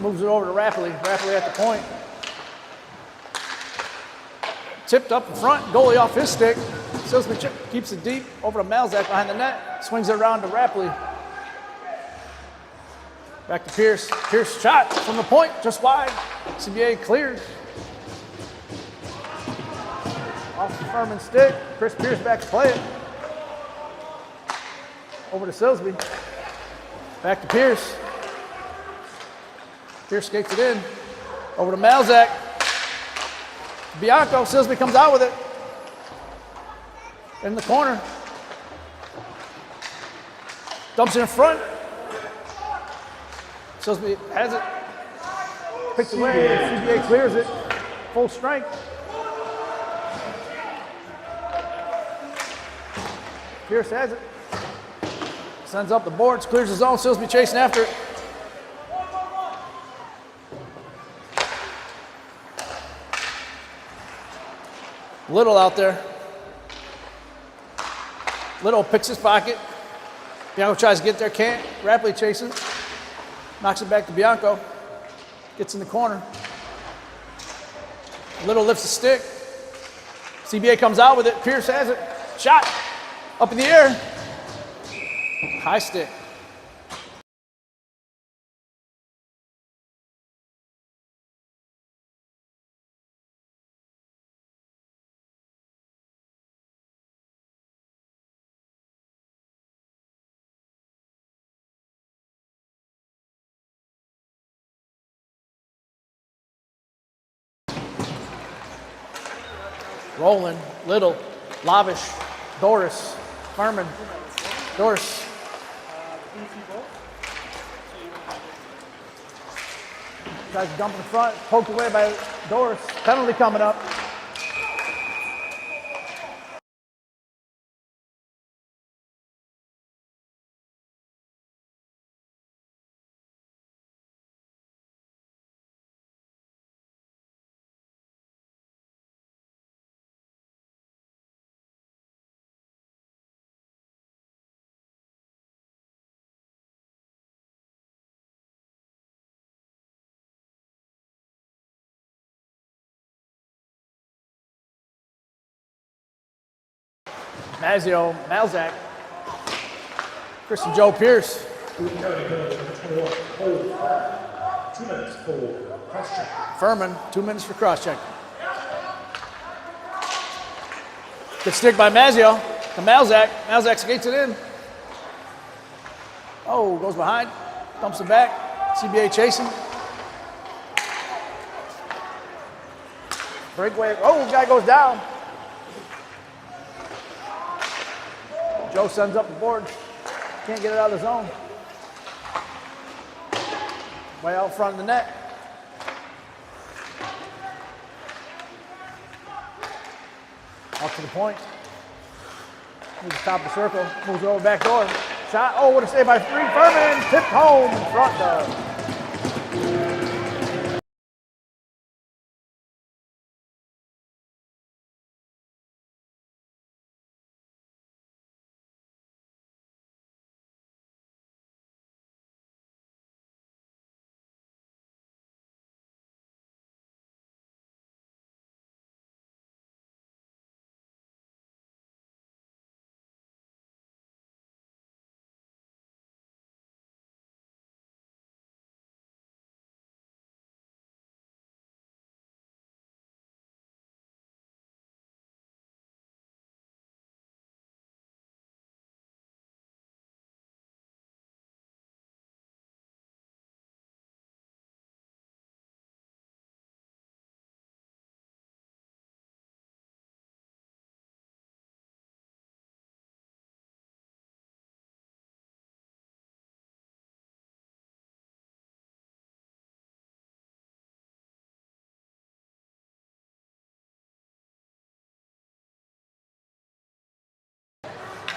Moves it over to Rappley. Rappley at the point. Tipped up in front, goalie off his stick. Silsby keeps it deep, over to Malzak behind the net. Swings it around to Rappley. Back to Pierce. Pierce shot from the point, just wide. CBA cleared. Off the Furman stick. Chris Pierce back to play it. Over to Silsby. Back to Pierce. Pierce skates it in. Over to Malzak. Bianco, Silsby comes out with it. In the corner. Dumps it in front. Silsby has it. Picked away. CBA clears it. Full strength. Pierce has it. Sends up the boards, clears his zone. Silsby chasing after it. Little out there. Little picks his pocket. Bianco tries to get there, can't. Rappley chases. Knocks it back to Bianco. Gets in the corner. Little lifts the stick. CBA comes out with it. Pierce has it. Shot. Up in the air. High stick. Roland, Little, Lavish, Doris, Furman, Doris. Tries to dump in front, poked away by Doris. Penalty coming up. Mazio, Malzak, Chris and Joe Pierce. 2 minutes for cross check. Furman, 2 minutes for cross check. Good stick by Mazio to Malzak. Malzak skates it in. Oh, goes behind, dumps it back. CBA chasing. Breakaway. Oh, guy goes down. Joe sends up the board. Can't get it out of the zone. Way out front of the net. Up to the point. Moves the top of the circle. Moves it over back door. Shot. Oh, what a save by Reed Furman. Tipped home in front of.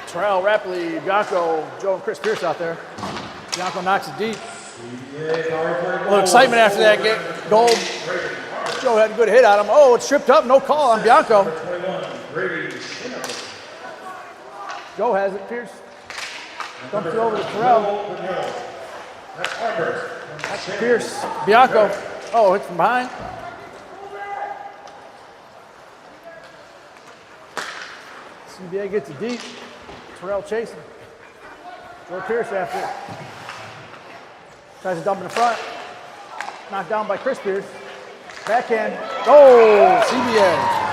Terrell, Rapley, Bianco, Joe, and Chris Pierce out there. Bianco knocks it deep. A little excitement after that goal. Joe had a good hit on him. Oh, it's tripped up, no call on Bianco. Joe has it, Pierce. Dumps it over to Terrell. That's Pierce, Bianco. Oh, hits from behind. CBA gets it deep. Terrell chasing. Joe Pierce after it. Tries to dump in the front. Knocked down by Chris Pierce. Backhand. Oh, CBA.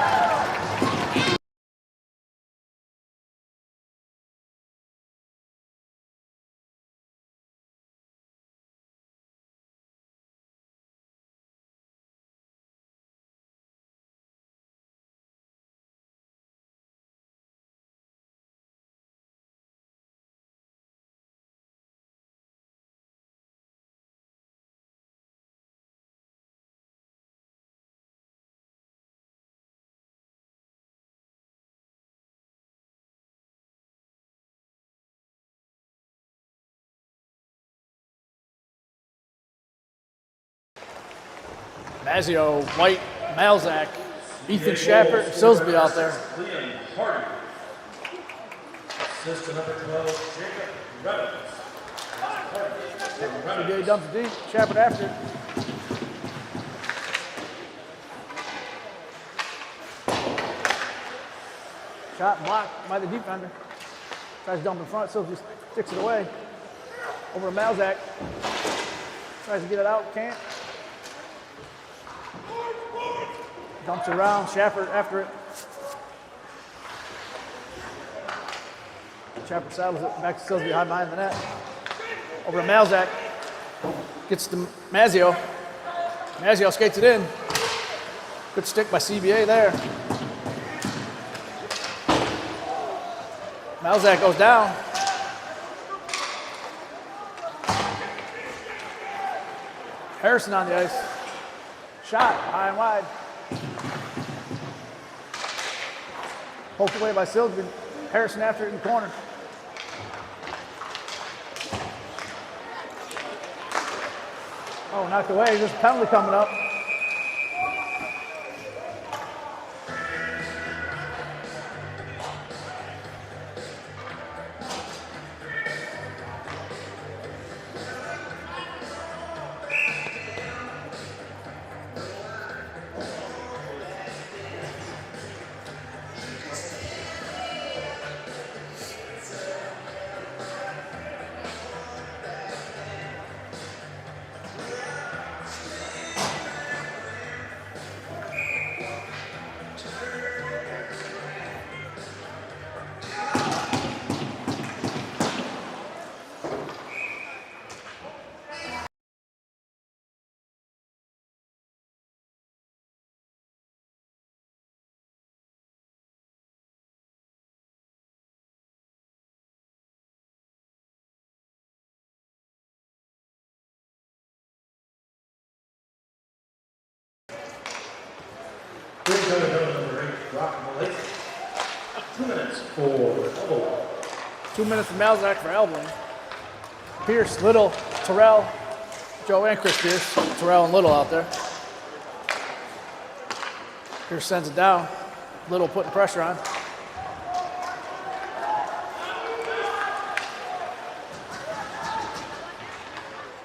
Mazio, White, Malzak, Ethan Shapper, Silsby out there. Assistant number 12, Jacob Revens. CBA dumps it deep, Shapper after it. Shot blocked by the defender. Tries to dump in front, Silsby sticks it away. Over to Malzak. Tries to get it out, can't. Dumps it around, Shapper after it. Shapper saddles it back to Silsby high behind the net. Over to Malzak. Gets to Mazio. Mazio skates it in. Good stick by CBA there. Malzak goes down. Harrison on the ice. Shot high and wide. Poked away by Silsby. Harrison after it in the corner. Oh, knocked away. There's a penalty coming up. We're going to go to number 8, Rock 2 minutes for elbow. 2 minutes for Malzahn for elbowing. Pierce, Little, Terrell, Joe and Chris Pierce. Terrell and Little out there. Pierce sends it down. Little putting pressure on.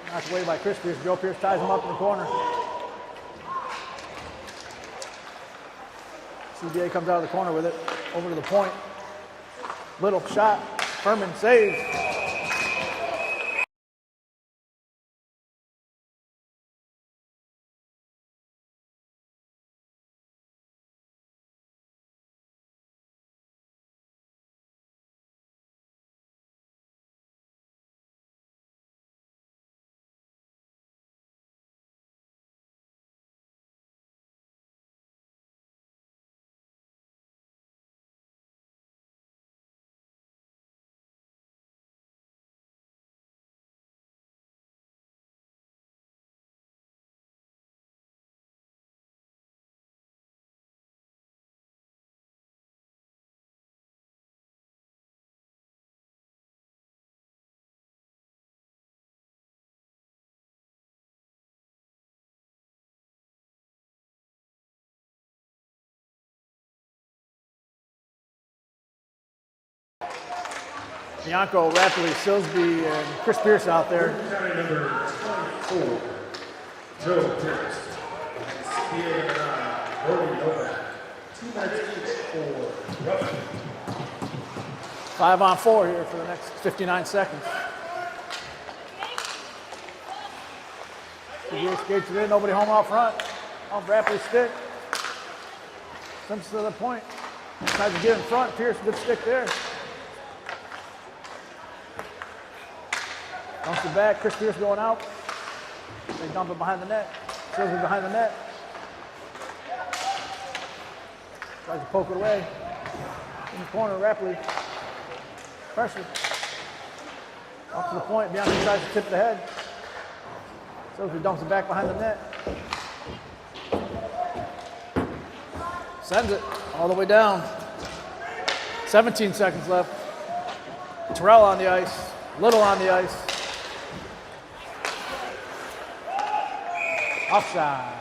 Knocked away by Chris Pierce. Joe Pierce ties him up in the corner. CBA comes out of the corner with it. Over to the point. Little shot. Furman saves. Bianco, Rapley, Silsby, and Chris Pierce out there. County number 24, Joe Pierce. CBA number 9, Brody Novak. 2 minutes each for roughing. 5 on 4 here for the next 59 seconds. CBA skates it in, nobody home out front. Off Rapley's stick. Sends to the point. Tries to get in front. Pierce, good stick there. Dumps it back. Chris Pierce going out. They dump it behind the net. Silsby behind the net. Tries to poke it away. In the corner, Rapley. Pressure. Up to the point. Bianchi tries to tip it ahead. Silsby dumps it back behind the net. Sends it all the way down. 17 seconds left. Terrell on the ice. Little on the ice. Offside.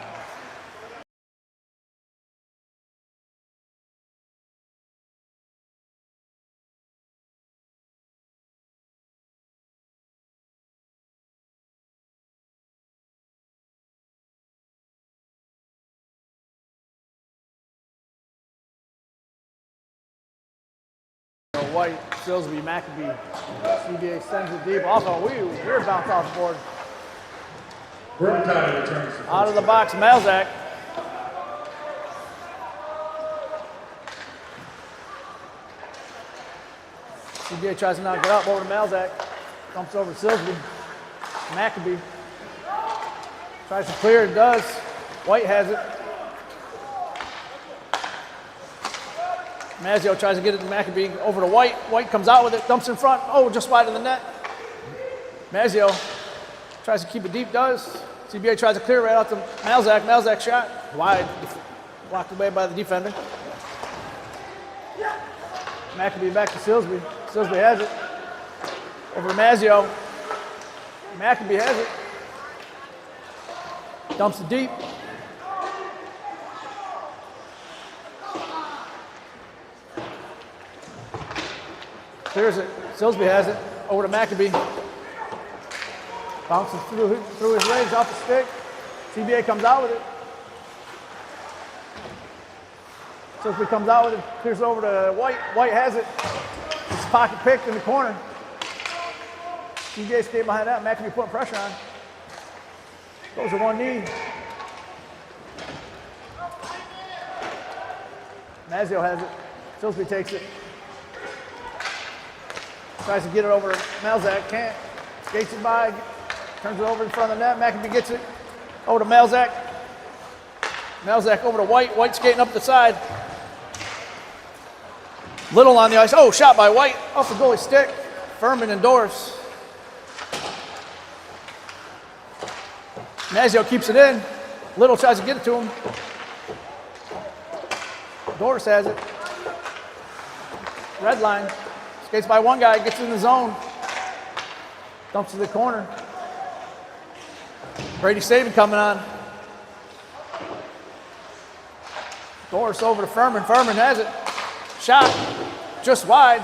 White, Silsby, McAbee. CBA sends it deep. Also, weird bounce off the board. Out of the box, Malzahn. CBA tries to knock it up over to Malzahn. Dumps over to Silsby. McAbee tries to clear it, does. White has it. Mazzio tries to get it to McAbee over to White. White comes out with it, dumps in front. Oh, just wide of the net. Mazzio tries to keep it deep, does. CBA tries to clear right out to Malzahn. Malzahn shot wide, blocked away by the defender. McAbee back to Silsby. Silsby has it. Over to Mazzio. McAbee has it. Dumps it deep. Clears it. Silsby has it. Over to McAbee. Bounces through his legs off the stick. CBA comes out with it. Silsby comes out with it. Clears it over to White. White has it. It's pocket picked in the corner. CBA skate behind that. McAbee putting pressure on. Goes to one knee. Mazzio has it. Silsby takes it. Tries to get it over to Malzahn, can't. Skates it by, turns it over in front of the net. McAbee gets it over to Malzahn. Malzahn over to White. White skating up the side. Little on the ice. Oh, shot by White off the goalie's stick. Furman indoors. Mazzio keeps it in. Little tries to get it to him. Doris has it. Red line. Skates by one guy, gets in the zone. Dumps to the corner. Brady Saban coming on. Doris over to Furman. Furman has it. Shot. Just wide.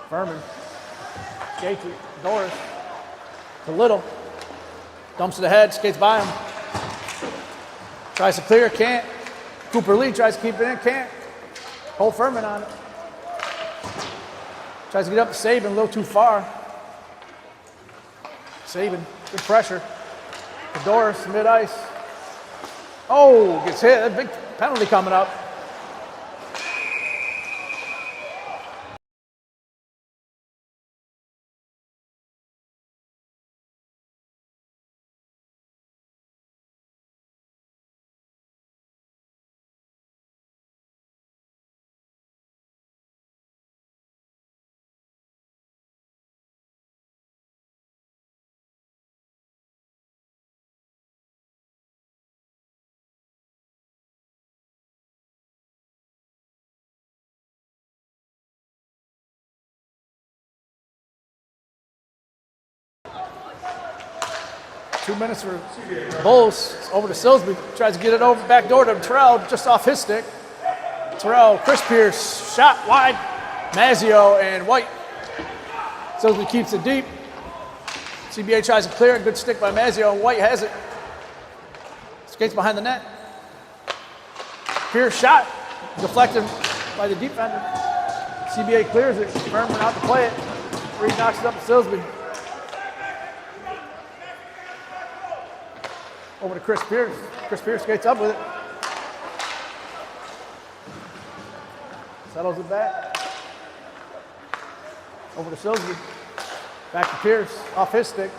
Furman. Skates it. Doris. To Little. Dumps to the head. Skates by him. Tries to clear. Can't. Cooper Lee tries to keep it in. Can't. Hold Furman on it. Tries to get up to Saban. A little too far. Saban. Good pressure. To Doris. Mid-ice. Oh, gets hit. A big penalty coming up. Two minutes for Bulls. Over to Silsby. Tries to get it over back door to Terrell, just off his stick. Terrell, Chris Pierce, shot wide. Mazzio and White. Silsby keeps it deep. CBA tries to clear it. Good stick by Mazzio, and White has it. Skates behind the net. Pierce shot. Deflected by the defender. CBA clears it. Furman out to play it. Reed knocks it up to Silsby. Over to Chris Pierce. Chris Pierce skates up with it. Settles it back. Over to Silsby. Back to Pierce. Off his stick.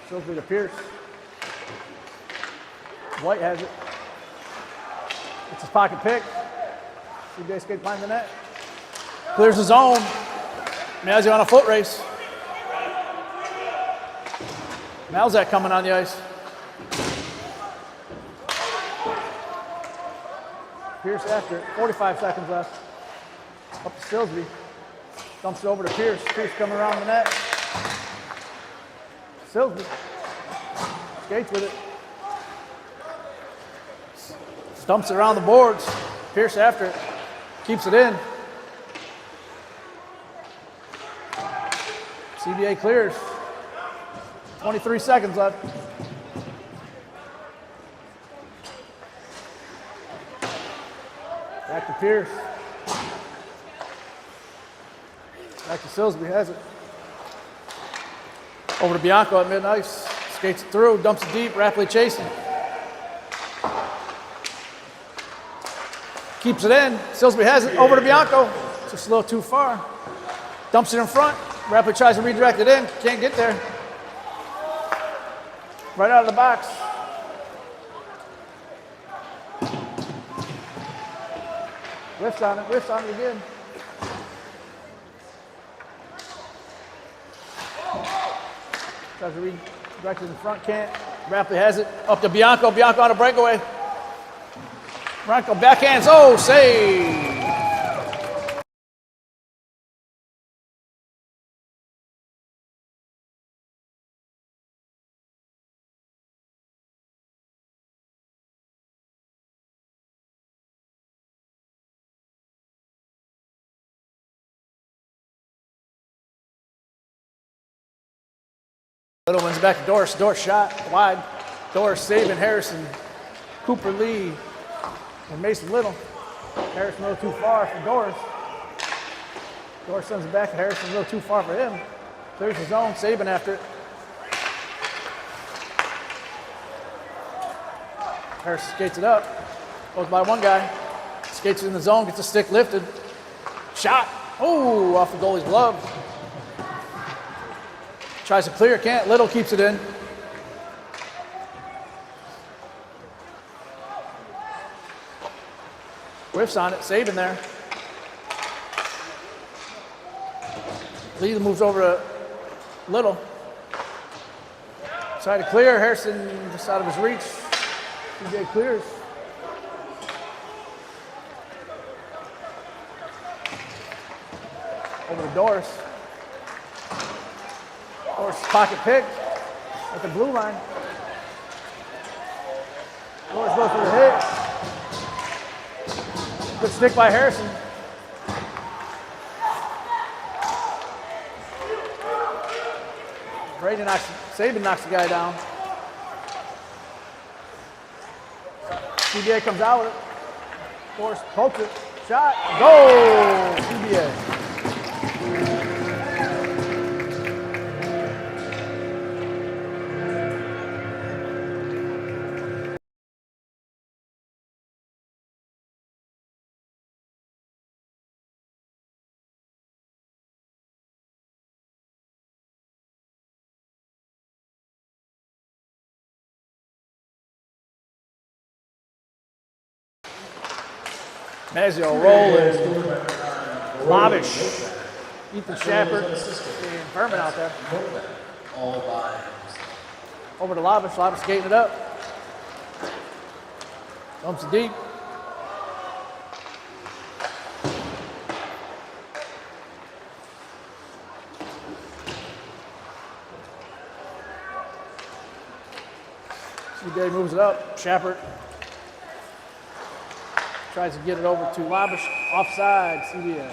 Silsby to Pierce. White has it. It's his pocket pick. CJ skates behind the net. Clears his own. Mazzio on a foot race. Malzak coming on the ice. Pierce after it. 45 seconds left. Up to Silsby. Dumps it over to Pierce. Pierce coming around the net. Silsby. Skates with it. Dumps it around the boards. Pierce after it. Keeps it in. CBA clears. 23 seconds left. Back to Pierce. Back to Silsby, has it. Over to Bianco at mid-ice. Skates it through, dumps it deep, rapidly chasing. Keeps it in. Silsby has it. Over to Bianco. Just a little too far. Dumps it in front. Rapidly tries to redirect it in. Can't get there. Right out of the box. Whiffs on it. Whiffs on it again. Tries to redirect it in front. Can't. Rapidly has it. Up to Bianco. Bianco on a breakaway. Bianco backhands. Oh, save. Little one's back to Doris. Doris shot wide. Doris saving Harrison, Cooper Lee, and Mason Little. Harrison a little too far for Doris. Doris sends it back to Harrison, a little too far for him. Clears his zone, Saban after it. Harrison skates it up. Goes by one guy. Skates it in the zone, gets the stick lifted. Shot. Oh, off the goalie's glove. Tries to clear, can't. Little keeps it in. Whiffs on it, Saban there. Lee moves over to Little. Try to clear. Harrison just out of his reach. CBA clears. Over to Doris. Doris pocket pick at the blue line. Doris goes for the hit. Good stick by Harrison. Saban knocks the guy down. CBA comes out with it. Doris pokes it. Shot. Goal! CBA. Mazio rolling. Lavish. Ethan Shepard and Furman out there. All by. Over to Lavish. Lavish skating it up. Dumps it deep. CBA moves it up. Shepard tries to get it over to Lavish. Offside, CBA.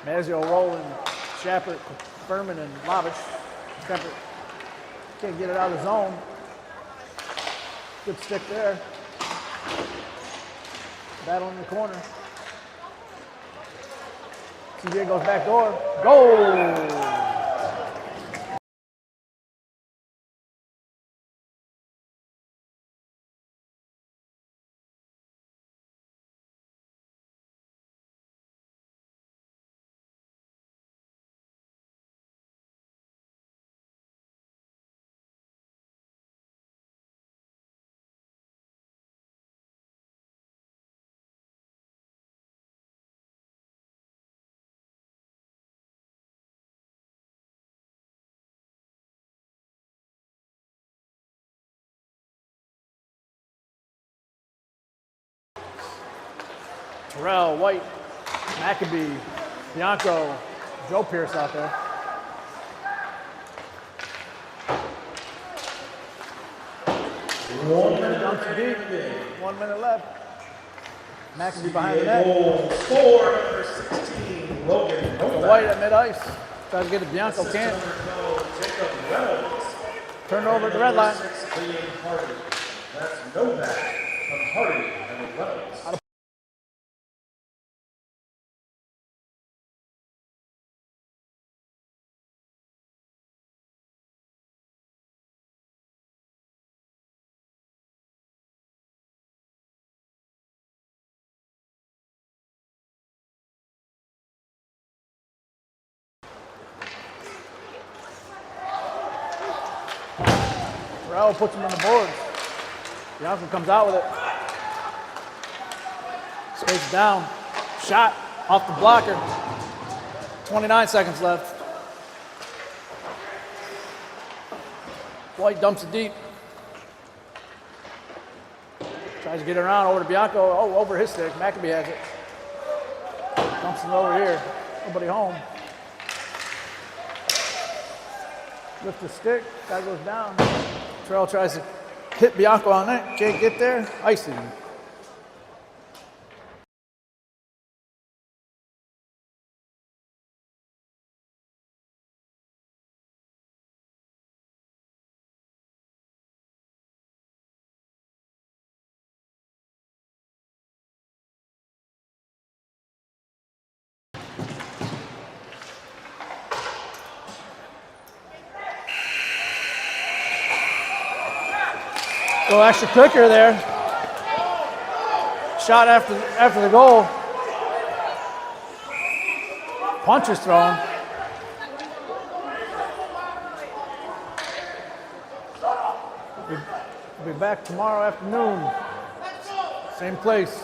Mazio rolling. Shepard, Furman, and Lavish. Shepard can't get it out of the zone. Good stick there. Battle in the corner. CBA goes back door. Goal! Terrell, White, Maccabee, Bianco, Joe Pierce out there. Dumps it deep. 1 minute left. Maccabee behind the net. Goal 4, number 16, Logan. White at mid-ice. Tries to get it. Bianco can't. Turn it over at the red line. That's Novak from Hardy and Reynolds. Terrell puts him on the boards. Bianco comes out with it. Skates down. Shot off the blocker. 29 seconds left. White dumps it deep. Tries to get it around over to Bianco. Oh, over his stick. Maccabee has it. Dumps it over here. Nobody home. Lift the stick. Guy goes down. Terrell tries to hit Bianco on that. Can't get there. Icing. Go extra clicker there. Shot after the goal. Punches thrown. We'll be back tomorrow afternoon. Same place.